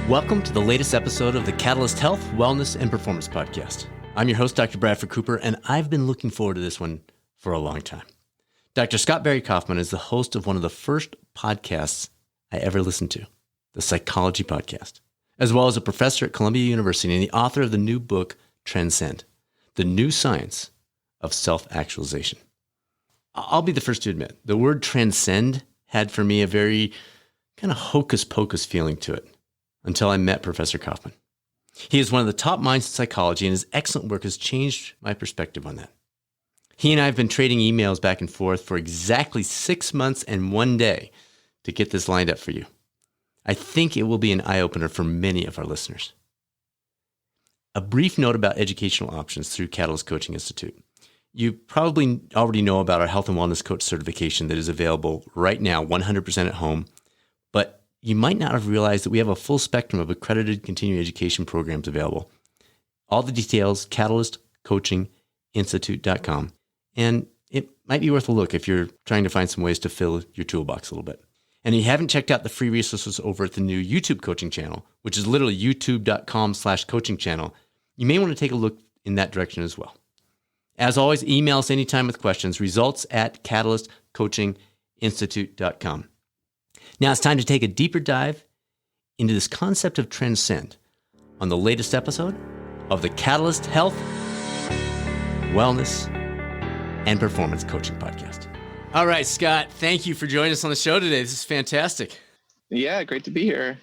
Welcome to the latest episode of the Catalyst Health, Wellness, and Performance Podcast. I'm your host, Dr. Bradford Cooper, and I've been looking forward to this one for a long time. Dr. Scott Barry Kaufman is the host of one of the first podcasts I ever listened to, the Psychology Podcast, as well as a professor at Columbia University and the author of the new book, Transcend, the new science of self-actualization. I'll be the first to admit, the word transcend had for me a very kind of hocus-pocus feeling to it, until I met Professor Kaufman. He is one of the top minds in psychology, and his excellent work has changed my perspective on that. He and I have been trading emails back and forth for exactly 6 months and 1 day to get this lined up for you. I think it will be an eye-opener for many of our listeners. A brief note about educational options through Catalyst Coaching Institute. You probably already know about our Health and Wellness Coach certification that is available right now, 100% at home, but you might not have realized that we have a full spectrum of accredited continuing education programs available. All the details, catalystcoachinginstitute.com. And it might be worth a look if you're trying to find some ways to fill your toolbox a little bit. And if you haven't checked out the free resources over at the new YouTube coaching channel, which is literally youtube.com/coaching channel, you may want to take a look in that direction as well. As always, email us anytime with questions, results@catalystcoachinginstitute.com. Now it's time to take a deeper dive into this concept of transcend on the latest episode of the Catalyst Health, Wellness, and Performance Coaching Podcast. All right, Scott, thank you for joining us on the show today. This is fantastic. Yeah, great to be here.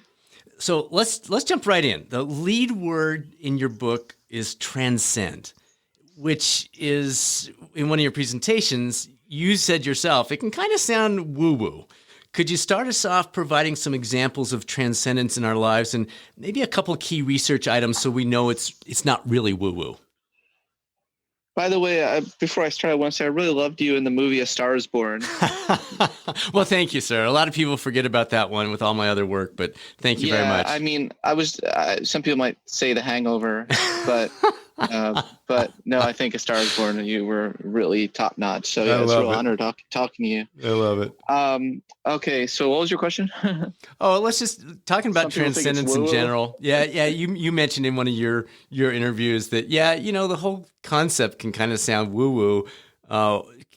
So let's jump right in. The lead word in your book is transcend, which is, in one of your presentations, you said yourself, it can kind of sound woo-woo. Could you start us off providing some examples of transcendence in our lives and maybe a couple key research items so we know it's not really woo-woo? By the way, before I start, I want to say I really loved you in the movie A Star is Born. Well, thank you, sir. A lot of people forget about that one with all my other work, but thank you very much. I mean, some people might say The Hangover, but no, I think A Star is Born, you were really top notch. So yeah, it's a real honor talking to you. I love it. Okay, so what was your question? Let's just talking about transcendence in general. Yeah. You mentioned in one of your interviews that the whole concept can kind of sound woo-woo.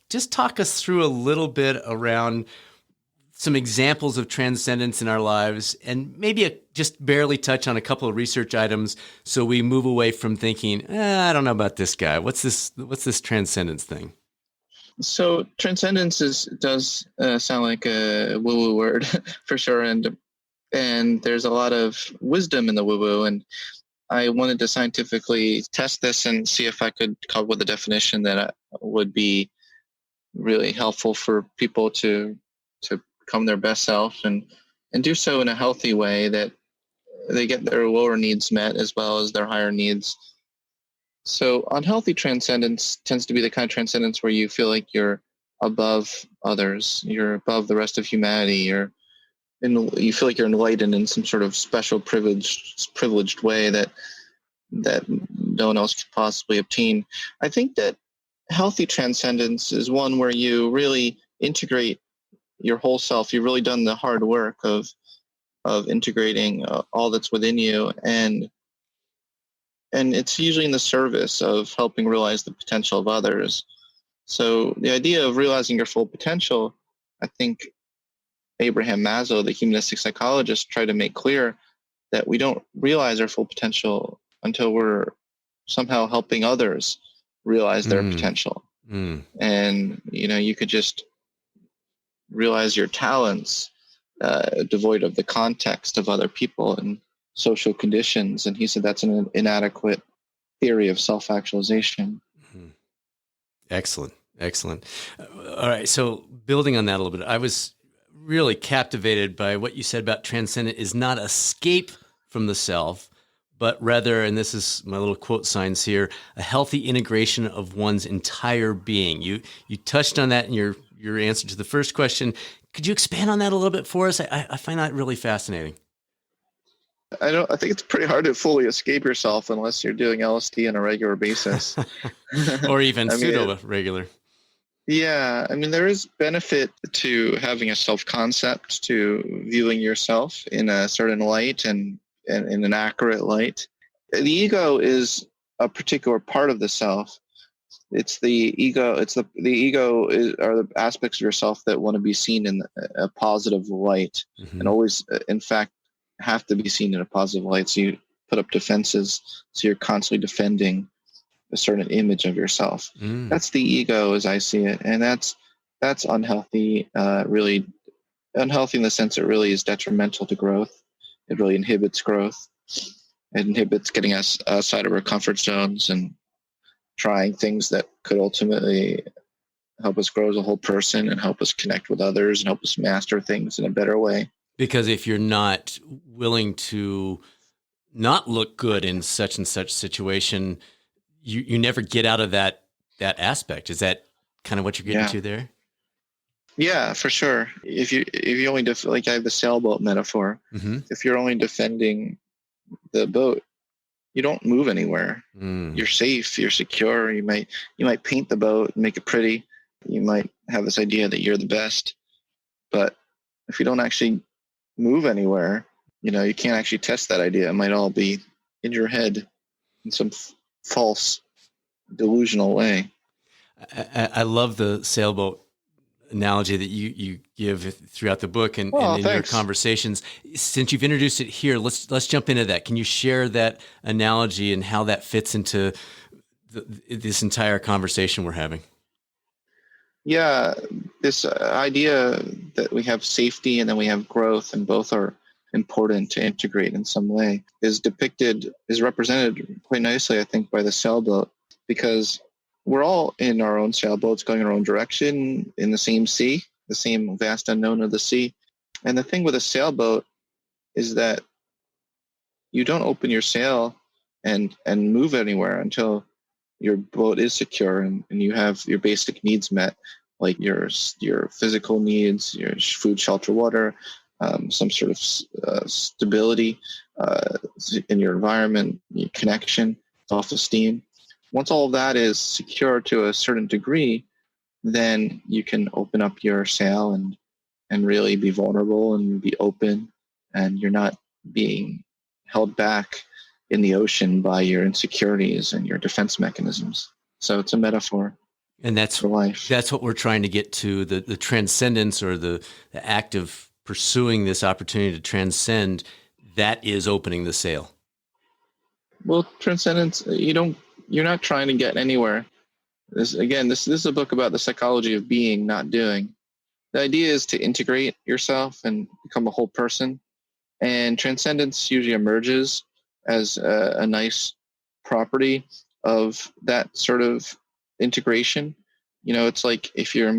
Just talk us through a little bit around some examples of transcendence in our lives, and maybe just barely touch on a couple of research items so we move away from thinking, I don't know about this guy. What's this transcendence thing? So transcendence does sound like a woo-woo word for sure, and there's a lot of wisdom in the woo-woo, and I wanted to scientifically test this and see if I could come up with a definition that would be really helpful for people to become their best self and do so in a healthy way that they get their lower needs met as well as their higher needs. So unhealthy transcendence tends to be the kind of transcendence where you feel like you're above others, you're above the rest of humanity, you feel like you're enlightened in some sort of special privileged way that no one else could possibly obtain. I think that healthy transcendence is one where you really integrate your whole self. You've really done the hard work of integrating all that's within you, and it's usually in the service of helping realize the potential of others. So the idea of realizing your full potential, I think Abraham Maslow, the humanistic psychologist, tried to make clear that we don't realize our full potential until we're somehow helping others realize their potential. And you could just realize your talents devoid of the context of other people and social conditions. And he said that's an inadequate theory of self-actualization. Excellent. All right. So building on that a little bit, I was really captivated by what you said about transcendent is not escape from the self, but rather, and this is my little quote signs here, a healthy integration of one's entire being. You touched on that in your answer to the first question. Could you expand on that a little bit for us? I find that really fascinating. I think it's pretty hard to fully escape yourself unless you're doing LSD on a regular basis. Or even pseudo-regular. Yeah, I mean, there is benefit to having a self-concept, to viewing yourself in a certain light and in an accurate light. The ego is a particular part of the self. It's the ego. Are the aspects of yourself that want to be seen in a positive light, and always, in fact, have to be seen in a positive light. So you put up defenses. So you're constantly defending a certain image of yourself. That's the ego, as I see it, and that's unhealthy. Really unhealthy in the sense it really is detrimental to growth. It really inhibits growth. It inhibits getting us outside of our comfort zones and trying things that could ultimately help us grow as a whole person and help us connect with others and help us master things in a better way. Because if you're not willing to not look good in such and such situation, you never get out of that aspect. Is that kind of what you're getting to there? Yeah, for sure. If you only like I have the sailboat metaphor, if you're only defending the boat, you don't move anywhere. You're safe. You're secure. You might paint the boat and make it pretty. You might have this idea that you're the best, but if you don't actually move anywhere, you can't actually test that idea. It might all be in your head in some false, delusional way. I love the sailboat analogy that you give throughout the book and in your conversations. Since you've introduced it here, let's jump into that. Can you share that analogy and how that fits into this entire conversation we're having? Yeah, this idea that we have safety and then we have growth, and both are important to integrate in some way, is represented quite nicely, I think, by the sailboat, because we're all in our own sailboats going in our own direction in the same sea, the same vast unknown of the sea. And the thing with a sailboat is that you don't open your sail and move anywhere until your boat is secure and you have your basic needs met, like your physical needs, your food, shelter, water, some sort of stability in your environment, your connection, self-esteem. Once all of that is secure to a certain degree, then you can open up your sail and really be vulnerable and be open, and you're not being held back in the ocean by your insecurities and your defense mechanisms. So it's a metaphor. And that's for life. That's what we're trying to get to, the transcendence, or the act of pursuing this opportunity to transcend. That is opening the sail. Well, transcendence, you're not trying to get anywhere. This is a book about the psychology of being, not doing. The idea is to integrate yourself and become a whole person. And transcendence usually emerges as a nice property of that sort of integration. It's like if you're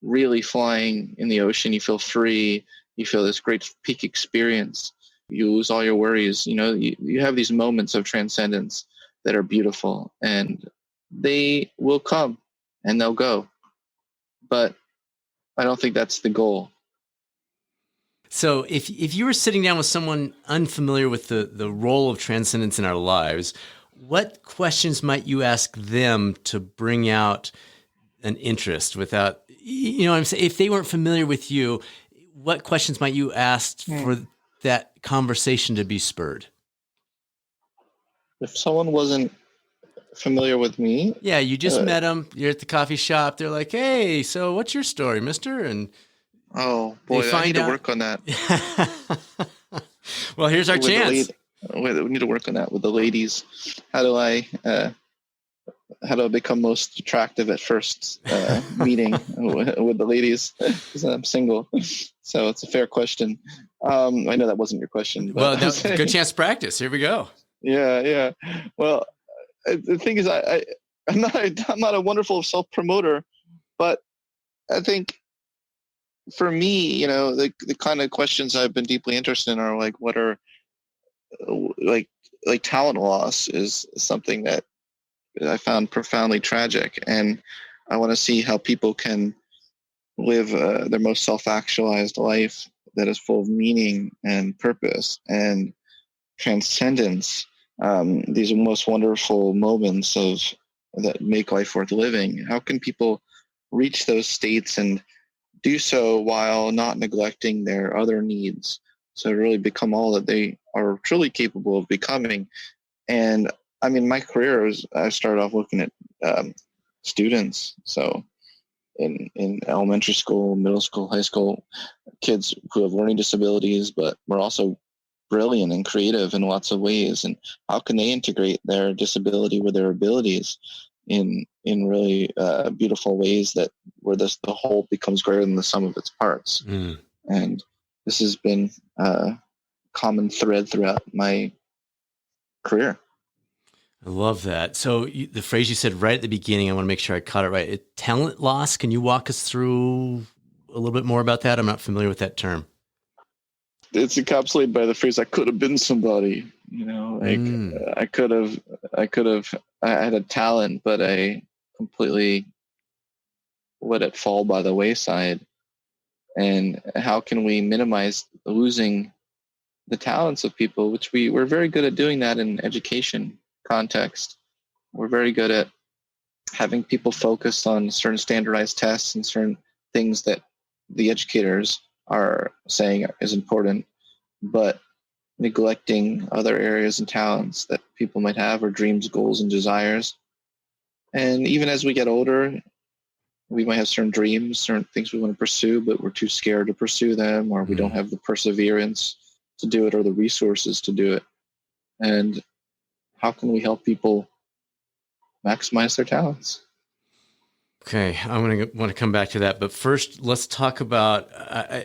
really flying in the ocean, you feel free, you feel this great peak experience, you lose all your worries. You have these moments of transcendence that are beautiful, and they will come and they'll go. But I don't think that's the goal. So if you were sitting down with someone unfamiliar with the role of transcendence in our lives, what questions might you ask them to bring out an interest without, I'm saying, if they weren't familiar with you, what questions might you ask for that conversation to be spurred? If someone wasn't familiar with me. Yeah, you just met them. You're at the coffee shop. They're like, "Hey, so what's your story, mister?" And oh boy, I need to work on that. Well, here's our chance. We need to work on that with the ladies. How do I become most attractive at first meeting with the ladies? Because I'm single, so it's a fair question. I know that wasn't your question. Well, good chance to practice. Here we go. Yeah. Well, the thing is, I'm not a wonderful self-promoter, but I think for me, the kind of questions I've been deeply interested in are like, what are like talent loss is something that I found profoundly tragic, and I want to see how people can live their most self-actualized life that is full of meaning and purpose and transcendence. These most wonderful moments that make life worth living. How can people reach those states and do so while not neglecting their other needs, to really become all that they are truly capable of becoming. And I mean, my career was, I started off looking at students. So in elementary school, middle school, high school, kids who have learning disabilities, but were also brilliant and creative in lots of ways. And how can they integrate their disability with their abilities in really beautiful ways that where the whole becomes greater than the sum of its parts. And this has been a common thread throughout my career. I love that. So the phrase you said right at the beginning, I want to make sure I caught it right. Talent loss. Can you walk us through a little bit more about that? I'm not familiar with that term. It's encapsulated by the phrase, I could have been somebody, like I had a talent, but I completely let it fall by the wayside. And how can we minimize losing the talents of people, which we're very good at doing that in education context. We're very good at having people focus on certain standardized tests and certain things that the educators are saying is important, but neglecting other areas and talents that people might have, or dreams, goals, and desires. And even as we get older, we might have certain dreams, certain things we want to pursue, but we're too scared to pursue them, or we don't have the perseverance to do it or the resources to do it. And how can we help people maximize their talents? Okay, I'm going to want to come back to that. But first, let's talk about,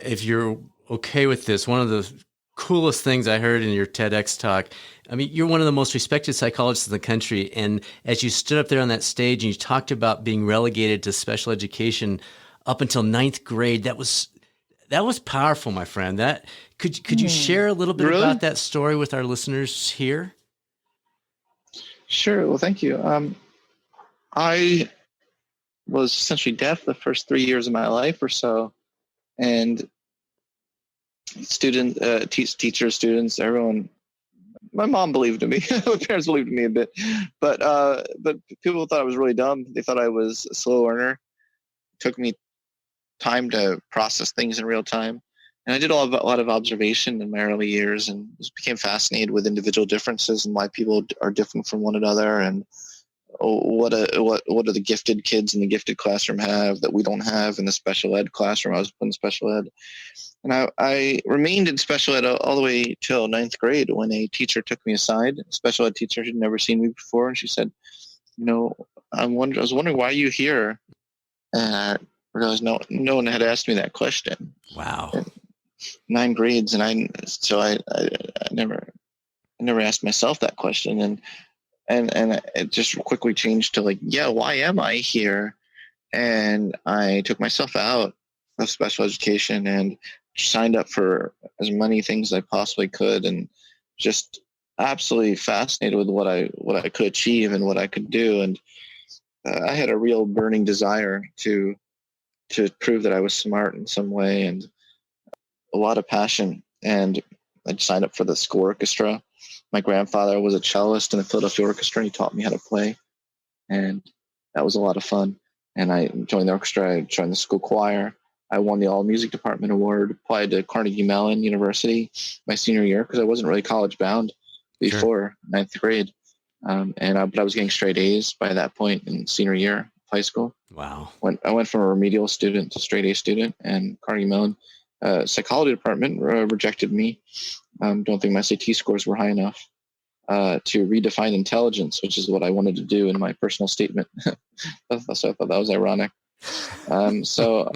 if you're okay with this, one of the coolest things I heard in your TEDx talk. I mean, you're one of the most respected psychologists in the country. And as you stood up there on that stage and you talked about being relegated to special education up until 9th grade, that was powerful, my friend. That could you share a little bit about that story with our listeners here? Sure. Well, thank you. I was essentially deaf the first 3 years of my life or so, and teachers, students, everyone. My mom believed in me. My parents believed in me a bit, but people thought I was really dumb. They thought I was a slow learner. It took me time to process things in real time, and I did a lot of observation in my early years, and just became fascinated with individual differences and why people are different from one another, and what do the gifted kids in the gifted classroom have that we don't have in the special ed classroom. I was in special ed, and I remained in special ed all the way till 9th grade when a teacher took me aside, a special ed teacher who'd never seen me before, and she said, I was wondering why you here. And I realized no one had asked me that question. Wow. And 9 grades, and I never asked myself that question, and it just quickly changed to why am I here? And I took myself out of special education and signed up for as many things as I possibly could, and just absolutely fascinated with what I could achieve and what I could do. And I had a real burning desire to prove that I was smart in some way, and a lot of passion. And I signed up for the school orchestra. My grandfather was a cellist in the Philadelphia Orchestra, and he taught me how to play, and that was a lot of fun. And I joined the orchestra. I joined the school choir. I won the All Music Department Award, applied to Carnegie Mellon University my senior year because I wasn't really college bound before 9th grade. But I was getting straight A's by that point in senior year of high school. Wow. I went from a remedial student to straight A student, and Carnegie Mellon psychology department rejected me. Don't think my SAT scores were high enough to redefine intelligence, which is what I wanted to do in my personal statement. So I thought that was ironic. So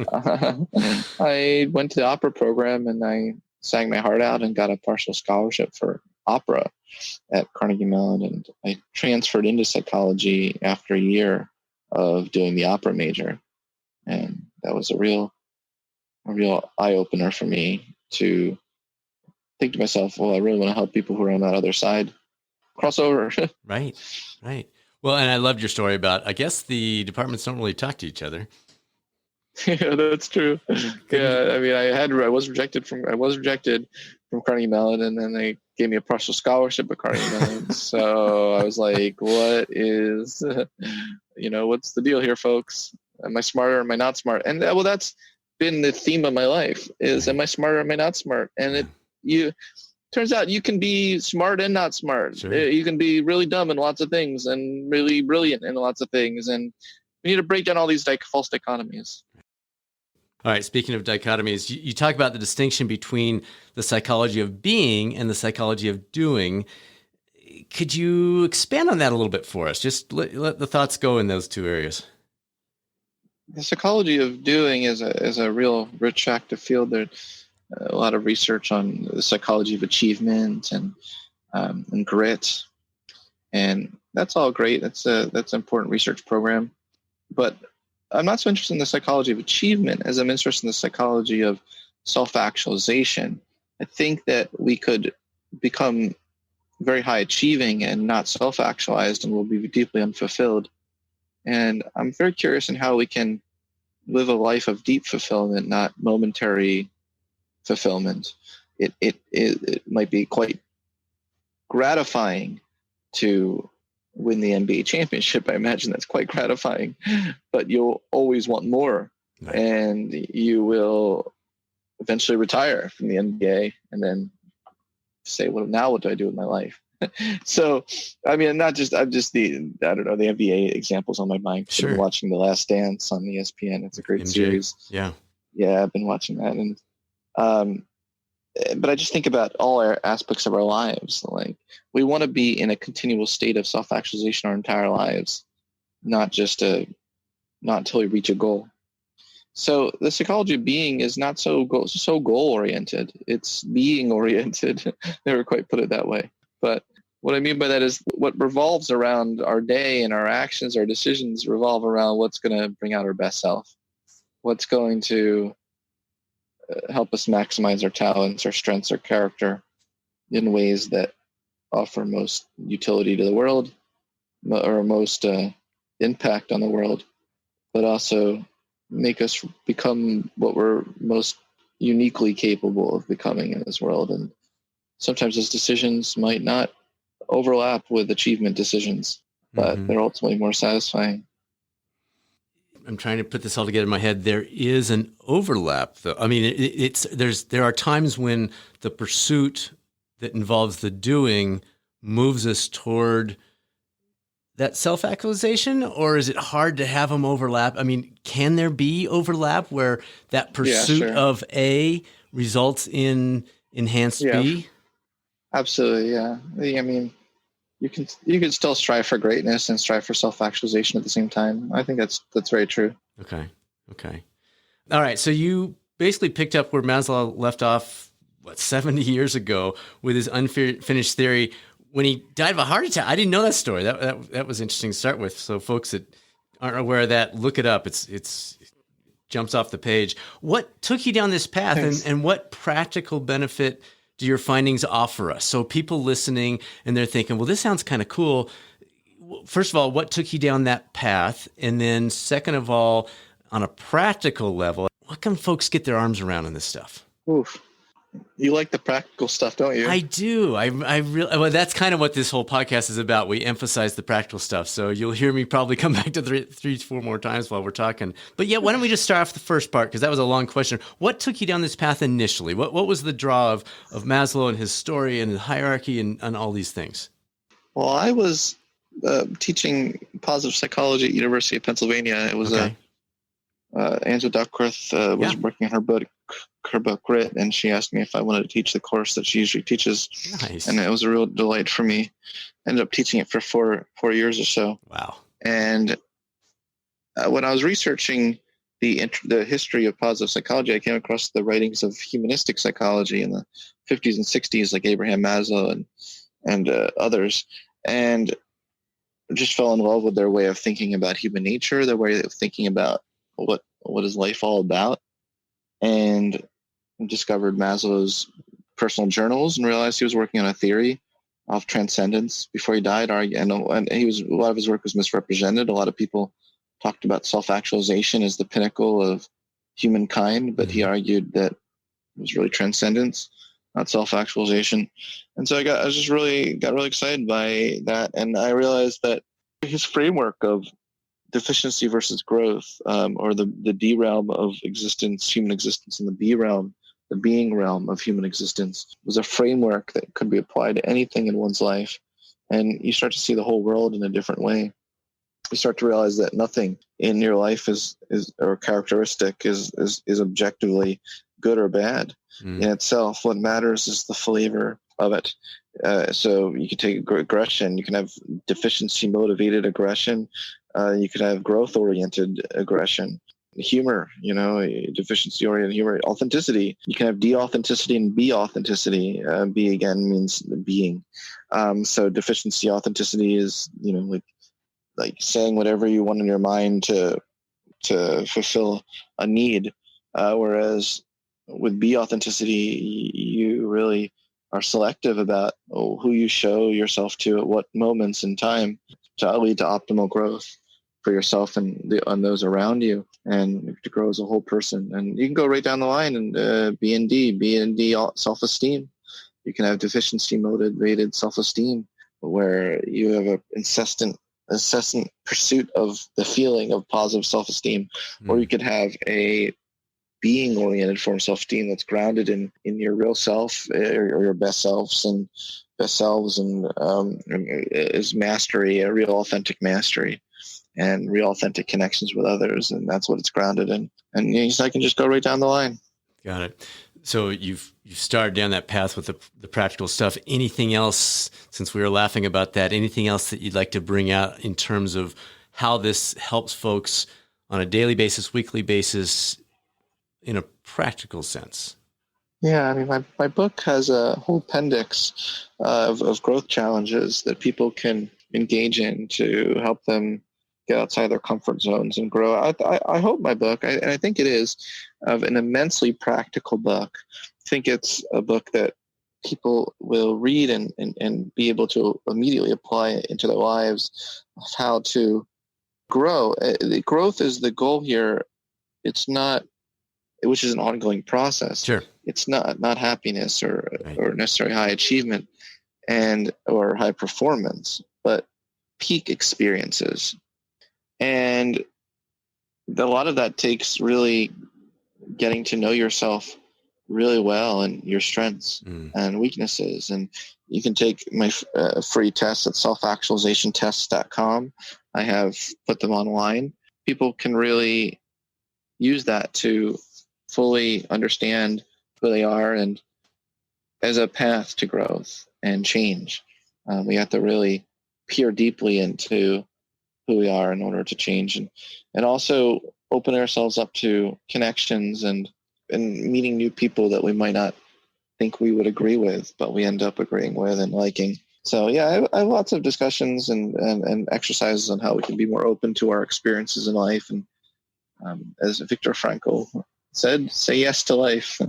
I went to the opera program, and I sang my heart out and got a partial scholarship for opera at Carnegie Mellon. And I transferred into psychology after a year of doing the opera major. And that was a real eye-opener for me to think to myself, well, I really want to help people who are on that other side cross over. Right. Well, and I loved your story about, I guess the departments don't really talk to each other. Yeah, that's true. Yeah, I mean, I was rejected from Carnegie Mellon, and then they gave me a partial scholarship at Carnegie Mellon. So I was like, what is, what's the deal here, folks? Am I smarter? Am I not smart? And that's been the theme of my life is, am I smarter? Am I not smart? And you turns out you can be smart and not smart. Sure. You can be really dumb in lots of things and really brilliant in lots of things. And we need to break down all these false dichotomies. All right. Speaking of dichotomies, you talk about the distinction between the psychology of being and the psychology of doing. Could you expand on that a little bit for us? Just let the thoughts go in those two areas. The psychology of doing is a real rich active field. There's a lot of research on the psychology of achievement and grit, and that's all great. That's an important research program. But I'm not so interested in the psychology of achievement as I'm interested in the psychology of self-actualization. I think that we could become very high achieving and not self-actualized, and we'll be deeply unfulfilled. And I'm very curious in how we can live a life of deep fulfillment, not momentary fulfillment. It might be quite gratifying to win the NBA championship. I imagine that's quite gratifying, but you'll always want more. Right. And you will eventually retire from the NBA and then say, well, now what do I do with my life? So, I mean, I'm just the NBA examples on my mind. Sure. I've been watching The Last Dance on ESPN. It's a great series. Yeah. Yeah, I've been watching that. And, but I just think about all our aspects of our lives. Like, we want to be in a continual state of self-actualization our entire lives, not until we reach a goal. So the psychology of being is not so goal-oriented. It's being-oriented. Never quite put it that way. But what I mean by that is what revolves around our day and our actions, our decisions revolve around what's going to bring out our best self, what's going to help us maximize our talents, our strengths, our character in ways that offer most utility to the world or most impact on the world, but also make us become what we're most uniquely capable of becoming in this world. And sometimes those decisions might not overlap with achievement decisions, but they're ultimately more satisfying. I'm trying to put this all together in my head. There is an overlap, though. I mean, there are times when the pursuit that involves the doing moves us toward that self-actualization, or is it hard to have them overlap? I mean, can there be overlap where that pursuit of A results in enhanced B? Absolutely, yeah. I mean, you can still strive for greatness and strive for self-actualization at the same time. I think that's very true. Okay. All right. So you basically picked up where Maslow left off, 70 years ago with his unfinished theory when he died of a heart attack. I didn't know that story. That was interesting to start with. So folks that aren't aware of that, look it up. It jumps off the page. What took you down this path, and what practical benefit do your findings offer us? So people listening and they're thinking, well, this sounds kind of cool. First of all, what took you down that path? And then second of all, on a practical level, what can folks get their arms around in this stuff? Oof. You like the practical stuff, don't you? I do. I really, well, that's kind of what this whole podcast is about. We emphasize the practical stuff. So you'll hear me probably come back to three, 4 more times while we're talking. But yeah, why don't we just start off the first part? Because that was a long question. What took you down this path initially? What was the draw of Maslow and his story and the hierarchy and all these things? Well, I was teaching positive psychology at University of Pennsylvania. It was Angela Duckworth was working on her book Grit, and she asked me if I wanted to teach the course that she usually teaches. Nice. And it was a real delight for me. I ended up teaching it for four years or so. Wow. And when I was researching the history of positive psychology, I came across the writings of humanistic psychology in the 50s and 60s, like Abraham Maslow and others, and just fell in love with their way of thinking about human nature, their way of thinking about what is life all about, and discovered Maslow's personal journals and realized he was working on a theory of transcendence before he died. And a lot of his work was misrepresented. A lot of people talked about self-actualization as the pinnacle of humankind, but he argued that it was really transcendence, not self-actualization. And so I got really excited by that, and I realized that his framework of deficiency versus growth, or the D realm of existence, human existence, and the B realm the being realm of human existence. It was a framework that could be applied to anything in one's life. And you start to see the whole world in a different way. You start to realize that nothing in your life is or characteristic is objectively good or bad in itself. What matters is the flavor of it. So you can take aggression. You can have deficiency motivated aggression. You could have growth oriented aggression. Humor, deficiency oriented humor. Authenticity. You can have de-authenticity and be-authenticity. Be again means being. So deficiency authenticity is like saying whatever you want in your mind to fulfill a need, whereas with be-authenticity, you really are selective about who you show yourself to at what moments in time to lead to optimal growth for yourself and those around you, and to grow as a whole person. And you can go right down the line and B&D self-esteem. You can have deficiency motivated self-esteem where you have an incessant pursuit of the feeling of positive self-esteem, or you could have a being-oriented form of self-esteem that's grounded in your real self or your best selves and is mastery, a real authentic mastery and real authentic connections with others, and that's what it's grounded in. And I can just go right down the line. Got it. So you've started down that path with the practical stuff. Anything else, since we were laughing about that, anything else that you'd like to bring out in terms of how this helps folks on a daily basis, weekly basis, in a practical sense? Yeah, I mean, my book has a whole appendix of growth challenges that people can engage in to help them get outside their comfort zones and grow. I hope my book, and I think it is, of an immensely practical book. I think it's a book that people will read and be able to immediately apply into their lives of how to grow. Growth is the goal here. It's not, which is an ongoing process. Sure. It's not happiness or necessarily high achievement or high performance, but peak experiences. And a lot of that takes really getting to know yourself really well and your strengths and weaknesses. And you can take my free tests at selfactualizationtests.com. I have put them online. People can really use that to fully understand who they are and as a path to growth and change. We have to really peer deeply into who we are in order to change, and also open ourselves up to connections and meeting new people that we might not think we would agree with, but we end up agreeing with and liking. So yeah, I have lots of discussions and exercises on how we can be more open to our experiences in life. And as Viktor Frankl said, say yes to life.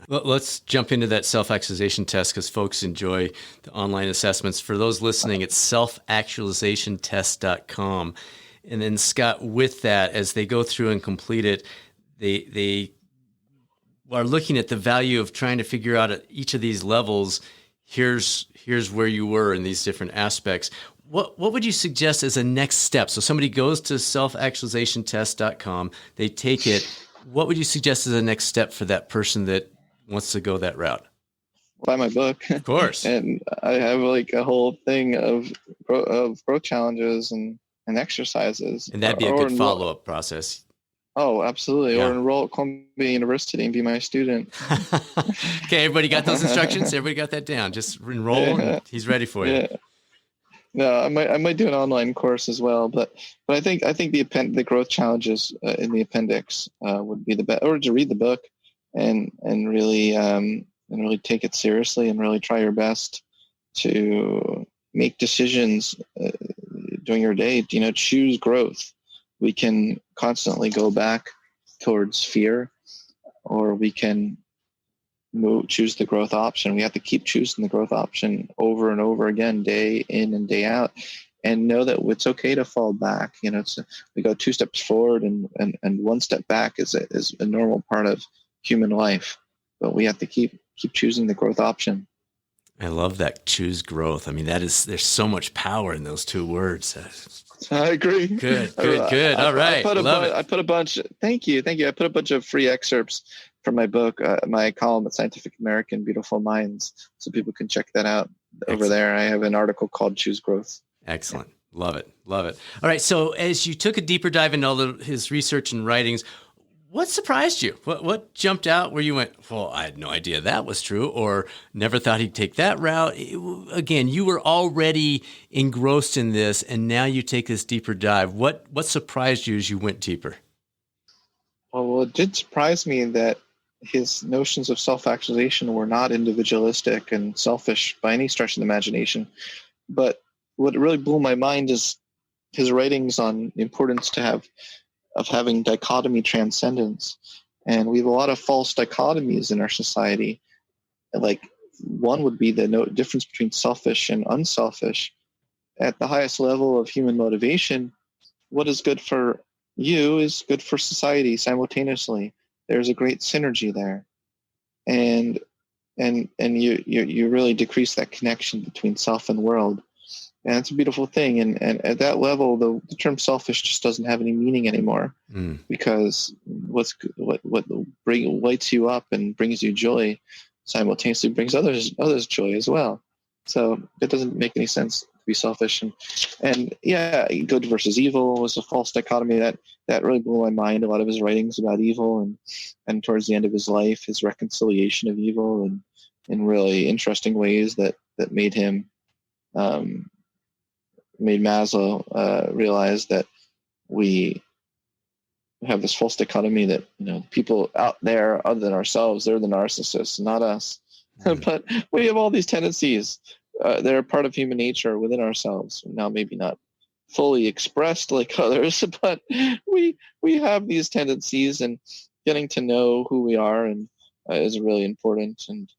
Well, let's jump into that self-actualization test because folks enjoy the online assessments. For those listening, it's selfactualizationtest.com. And then Scott, with that, as they go through and complete it, they are looking at the value of trying to figure out at each of these levels, here's where you were in these different aspects. What would you suggest as a next step? So somebody goes to selfactualizationtest.com, they take it. What would you suggest as a next step for that person that wants to go that route? Buy my book. Of course. And I have like a whole thing of growth challenges and exercises. And that'd be a good follow-up process. Oh, absolutely. Yeah. Or enroll at Columbia University and be my student. Okay, everybody got those instructions? Everybody got that down? Just enroll and he's ready for you. Yeah. No, I might do an online course as well, but I think the growth challenges in the appendix would be the best, or to read the book and really take it seriously and really try your best to make decisions during your day. Choose growth. We can constantly go back towards fear, or we can choose the growth option. We have to keep choosing the growth option over and over again, day in and day out, and know that it's okay to fall back. We go 2 steps forward and 1 step back is a normal part of human life, but we have to keep choosing the growth option. I love that. Choose growth. I mean, there's so much power in those 2 words. I agree. Good. All right. I put a bunch. Thank you. I put a bunch of free excerpts my book, my column at Scientific American, Beautiful Minds, so people can check that out. Over there, I have an article called Choose Growth. Excellent. Love it. Love it. All right. So as you took a deeper dive into all his research and writings, what surprised you? What jumped out where you went, well, I had no idea that was true, or never thought he'd take that route? Again, you were already engrossed in this, and now you take this deeper dive. What surprised you as you went deeper? Well, it did surprise me that his notions of self-actualization were not individualistic and selfish by any stretch of the imagination. But what really blew my mind is his writings on the importance of having dichotomy transcendence. And we have a lot of false dichotomies in our society. Like, one would be the difference between selfish and unselfish. At the highest level of human motivation, what is good for you is good for society simultaneously. There's a great synergy there. And you really decrease that connection between self and world. And it's a beautiful thing. And at that level, the term selfish just doesn't have any meaning anymore, because what lights you up and brings you joy simultaneously brings others joy as well. So it doesn't make any sense to be selfish. And yeah, good versus evil was a false dichotomy that really blew my mind. A lot of his writings about evil, and towards the end of his life, his reconciliation of evil, and in really interesting ways that made him made Maslow realize that we have this false dichotomy that, people out there other than ourselves, they're the narcissists, not us. But we have all these tendencies. They're a part of human nature within ourselves. Now, maybe not fully expressed like others, but we have these tendencies, and getting to know who we are and is really important. And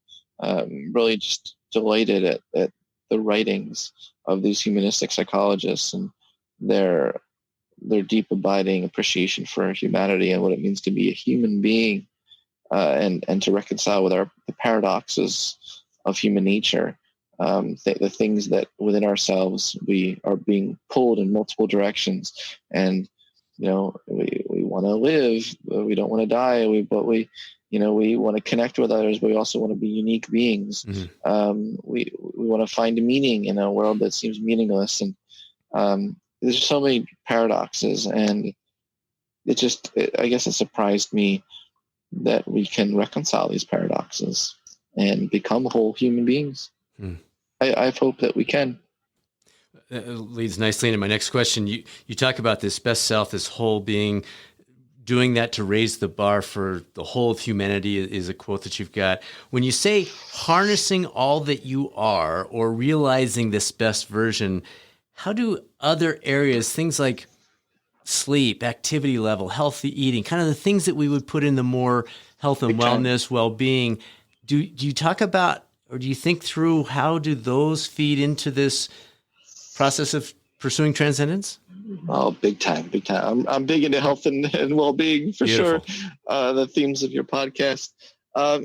really just delighted at the writings of these humanistic psychologists and their deep abiding appreciation for humanity and what it means to be a human being, and to reconcile with the paradoxes of human nature, the things that within ourselves we are being pulled in multiple directions, and we want to live, we don't want to die, but we want to connect with others, but we also want to be unique beings. We want to find a meaning in a world that seems meaningless, and there's so many paradoxes, and I guess it surprised me that we can reconcile these paradoxes and become whole human beings. I hope that we can. That leads nicely into my next question. You talk about this best self, this whole being. Doing that to raise the bar for the whole of humanity is a quote that you've got. When you say harnessing all that you are, or realizing this best version, how do other areas, things like sleep, activity level, healthy eating, kind of the things that we would put in the more health and wellness, well-being, do you talk about, or do you think through how do those feed into this process of pursuing transcendence? Oh, big time. I'm big into health and well-being for Beautiful. Sure. The themes of your podcast. I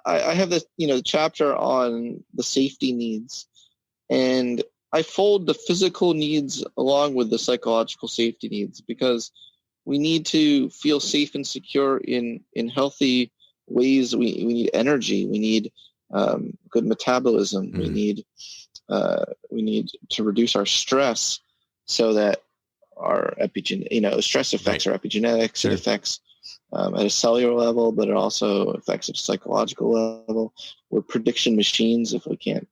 have this, chapter on the safety needs, and I fold the physical needs along with the psychological safety needs, because we need to feel safe and secure in healthy ways. We need energy. We need good metabolism. We need to reduce our stress, so that our stress affects our epigenetics. Sure. It affects at a cellular level, but it also affects at a psychological level. We're prediction machines. If we can't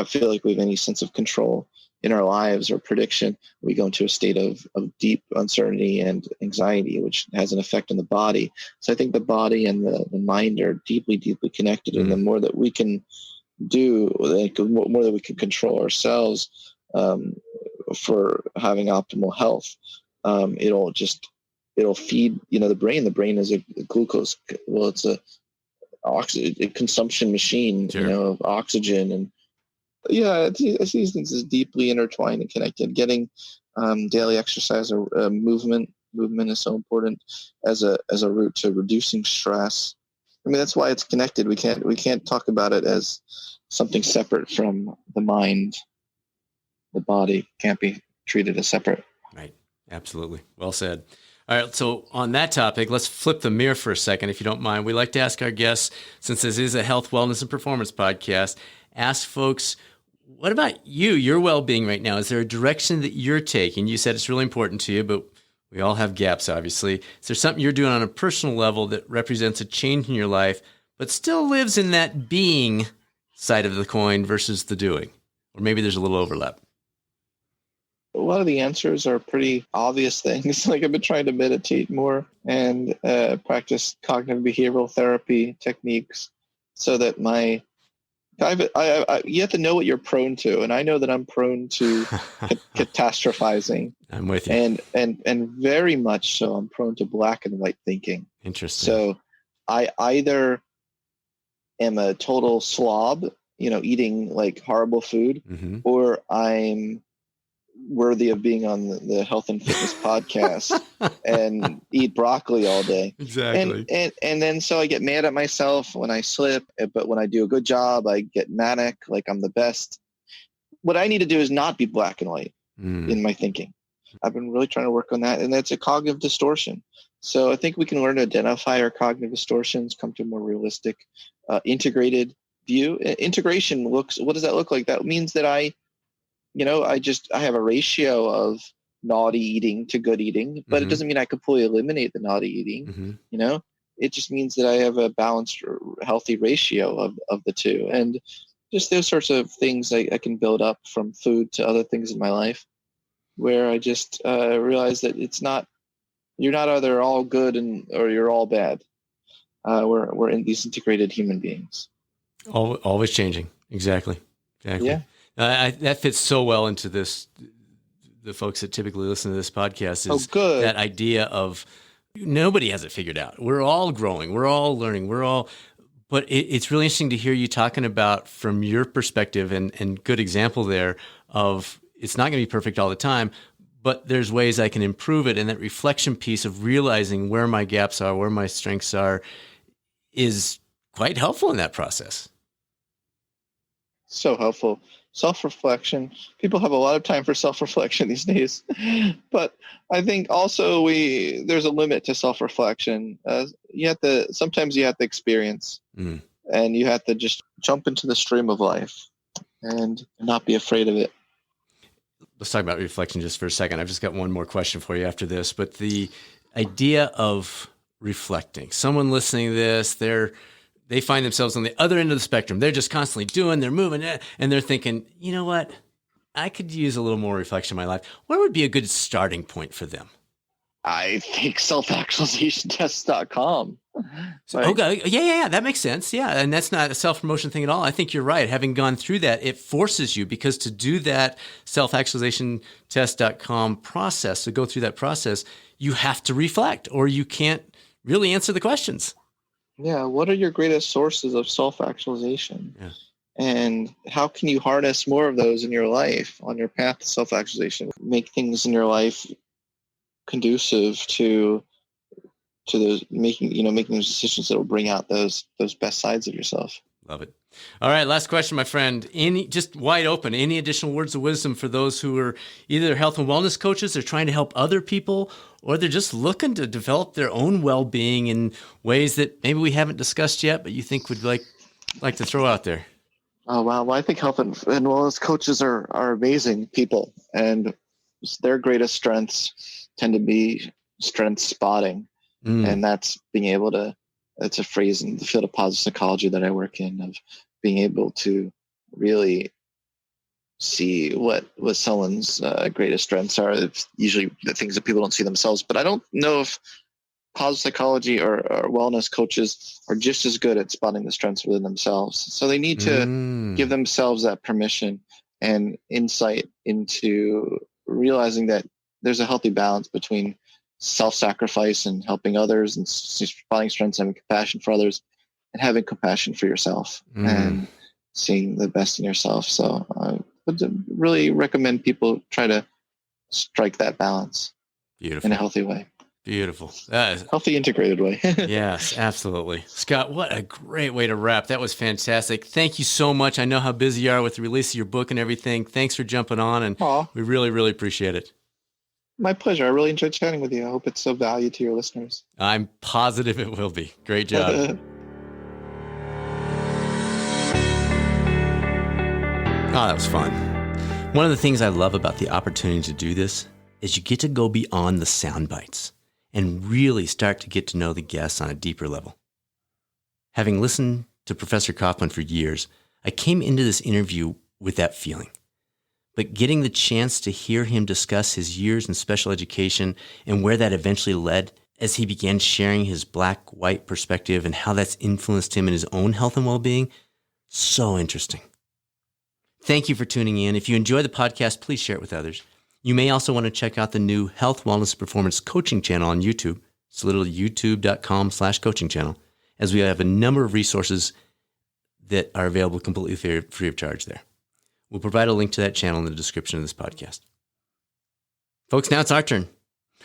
feel like we have any sense of control in our lives or prediction, we go into a state of deep uncertainty and anxiety, which has an effect on the body. So I think the body and the mind are deeply, deeply connected. And the more that we can do, more that we can control ourselves for having optimal health, it'll feed the brain. The brain is a glucose, it's a consumption machine. Sure. Of oxygen, and I see these things as deeply intertwined and connected. Getting daily exercise or movement is so important as a route to reducing stress. I mean, that's why it's connected. We can't talk about it as something separate from the mind. The body can't be treated as separate. Right. Absolutely. Well said. All right. So on that topic, let's flip the mirror for a second, if you don't mind. We like to ask our guests, since this is a health, wellness, and performance podcast, ask folks, what about you, your well-being right now? Is there a direction that you're taking? You said it's really important to you, but we all have gaps, obviously. Is there something you're doing on a personal level that represents a change in your life, but still lives in that being side of the coin versus the doing? Or maybe there's a little overlap. A lot of the answers are pretty obvious things. Like I've been trying to meditate more and practice cognitive behavioral therapy techniques so that you have to know what you're prone to. And I know that I'm prone to catastrophizing. I'm with you. And very much so I'm prone to black and white thinking. Interesting. So I either am a total slob, eating like horrible food, or I'm worthy of being on the health and fitness podcast and eat broccoli all day. Exactly. And then so I get mad at myself when I slip, but when I do a good job, I get manic, like I'm the best. What I need to do is not be black and white in my thinking. I've been really trying to work on that, and that's a cognitive distortion. So I think we can learn to identify our cognitive distortions, come to a more realistic, integrated view. Integration what does that look like? That means that I have a ratio of naughty eating to good eating, but it doesn't mean I completely eliminate the naughty eating. It just means that I have a balanced, healthy ratio of the two. And just those sorts of things I can build up from food to other things in my life, where I just realize that you're not either all good or you're all bad. We're in these integrated human beings. Always changing. Exactly. Yeah. That fits so well into this. The folks that typically listen to this podcast is good. That idea of nobody has it figured out. We're all growing. We're all learning. But it's really interesting to hear you talking about from your perspective and good example there of it's not going to be perfect all the time, but there's ways I can improve it. And that reflection piece of realizing where my gaps are, where my strengths are, is quite helpful in that process. So helpful. Self-reflection. People have a lot of time for self-reflection these days, but I think also there's a limit to self-reflection. Sometimes you have to experience, and you have to just jump into the stream of life and not be afraid of it. Let's talk about reflection just for a second. I've just got one more question for you after this, but the idea of reflecting. Someone listening to this, they find themselves on the other end of the spectrum. They're just constantly doing, they're moving, and they're thinking, you know what? I could use a little more reflection in my life. Where would be a good starting point for them? I think selfactualizationtests.com. Right? Okay. Yeah. That makes sense. Yeah. And that's not a self-promotion thing at all. I think you're right. Having gone through that, it forces you, because to do that selfactualizationtest.com process, to go through that process, you have to reflect or you can't really answer the questions. Yeah. What are your greatest sources of self-actualization? Yeah. And how can you harness more of those in your life on your path to self-actualization? Make things in your life conducive to those making those decisions that will bring out those best sides of yourself. Love it. All right, last question, my friend. Just wide open. Any additional words of wisdom for those who are either health and wellness coaches, they're trying to help other people, or they're just looking to develop their own well-being in ways that maybe we haven't discussed yet, but you think would like to throw out there? Oh, wow. Well, I think health and wellness coaches are amazing people, and their greatest strengths tend to be strength spotting. And that's being able to, it's a phrase in the field of positive psychology that I work in, of being able to really see what someone's greatest strengths are. It's usually the things that people don't see themselves, but I don't know if positive psychology or wellness coaches are just as good at spotting the strengths within themselves. So they need to give themselves that permission and insight into realizing that there's a healthy balance between self-sacrifice and helping others and spotting strengths, having compassion for others, and having compassion for yourself and seeing the best in yourself. So I would really recommend people try to strike that balance in a healthy way. Beautiful. Healthy, integrated way. Yes, absolutely. Scott, what a great way to wrap. That was fantastic. Thank you so much. I know how busy you are with the release of your book and everything. Thanks for jumping on, and we really, really appreciate it. My pleasure. I really enjoyed chatting with you. I hope it's of value to your listeners. I'm positive it will be. Great job. Oh, that was fun. One of the things I love about the opportunity to do this is you get to go beyond the sound bites and really start to get to know the guests on a deeper level. Having listened to Professor Kaufman for years, I came into this interview with that feeling. But getting the chance to hear him discuss his years in special education and where that eventually led as he began sharing his black-white perspective and how that's influenced him in his own health and well-being, so interesting. Thank you for tuning in. If you enjoy the podcast, please share it with others. You may also want to check out the new Health, Wellness, and Performance Coaching channel on YouTube. It's literally youtube.com/coaching channel, as we have a number of resources that are available completely free of charge there. We'll provide a link to that channel in the description of this podcast. Folks, now it's our turn.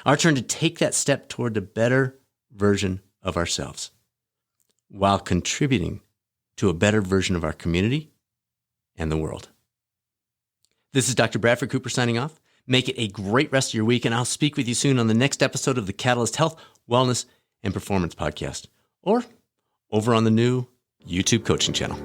Our turn to take that step toward a better version of ourselves while contributing to a better version of our community and the world. This is Dr. Bradford Cooper signing off. Make it a great rest of your week, and I'll speak with you soon on the next episode of the Catalyst Health, Wellness, and Performance Podcast, or over on the new YouTube coaching channel.